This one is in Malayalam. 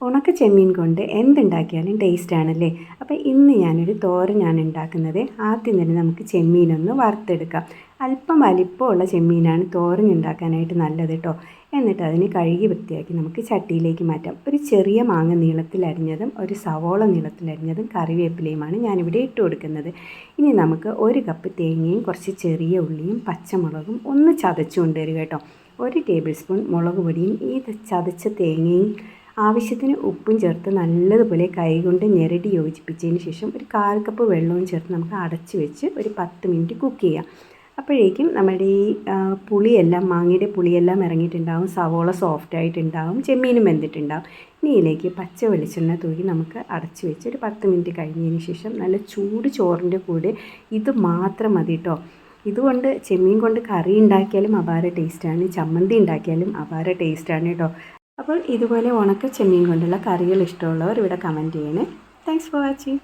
ഉണക്ക ചെമ്മീൻ കൊണ്ട് എന്തുണ്ടാക്കിയാലും ടേസ്റ്റാണല്ലേ. അപ്പോൾ ഇന്ന് ഞാനൊരു തോരനാണ് ഉണ്ടാക്കുന്നത്. ആദ്യം തന്നെ നമുക്ക് ചെമ്മീനൊന്ന് വറുത്തെടുക്കാം. അല്പം വലിപ്പമുള്ള ചെമ്മീനാണ് തോരൻ ഉണ്ടാക്കാനായിട്ട് നല്ലത് കേട്ടോ. എന്നിട്ട് അതിന് കഴുകി വൃത്തിയാക്കി നമുക്ക് ചട്ടിയിലേക്ക് മാറ്റാം. ഒരു ചെറിയ മാങ്ങ നീളത്തിലരിഞ്ഞതും ഒരു സവോള നീളത്തിലരിഞ്ഞതും കറിവേപ്പിലയുമാണ് ഞാനിവിടെ ഇട്ട് കൊടുക്കുന്നത്. ഇനി നമുക്ക് 1 കപ്പ് തേങ്ങയും കുറച്ച് ചെറിയ ഉള്ളിയും പച്ചമുളകും ഒന്ന് ചതച്ചു കൊണ്ടുവരിക കേട്ടോ. 1 ടേബിൾ സ്പൂൺ മുളക് പൊടിയും ഈ ചതച്ച തേങ്ങയും ആവശ്യത്തിന് ഉപ്പും ചേർത്ത് നല്ലതുപോലെ കൈകൊണ്ട് ഞെരടി യോജിപ്പിച്ചതിന് ശേഷം ഒരു 1/4 കപ്പ് വെള്ളവും ചേർത്ത് നമുക്ക് അടച്ച് വെച്ച് ഒരു 10 മിനിറ്റ് കുക്ക് ചെയ്യാം. അപ്പോഴേക്കും നമ്മുടെ ഈ മാങ്ങയുടെ പുളിയെല്ലാം ഇറങ്ങിയിട്ടുണ്ടാവും, സവോള സോഫ്റ്റ് ആയിട്ടുണ്ടാവും, ചെമ്മീനും വെന്തിട്ടുണ്ടാവും. ഇനി ഇതിലേക്ക് പച്ച വെളിച്ചെണ്ണ തൂക്കി നമുക്ക് അടച്ച് വെച്ച് ഒരു 10 മിനിറ്റ് കഴിഞ്ഞതിന് ശേഷം നല്ല ചൂട് ചോറിൻ്റെ കൂടെ ഇത് മാത്രം മതി കേട്ടോ. ഇതുകൊണ്ട് ചെമ്മീൻ കൊണ്ട് കറി ഉണ്ടാക്കിയാലും അപാര ടേസ്റ്റാണ്, ചമ്മന്തി ഉണ്ടാക്കിയാലും അപാര ടേസ്റ്റാണ് കേട്ടോ. അപ്പോൾ ഇതുപോലെ ഉണക്ക ചെമ്മീൻ കൊണ്ടുള്ള കറികൾ ഇഷ്ടമുള്ളവർ ഇവിടെ കമൻറ്റ് ചെയ്യണേ. Thanks for watching.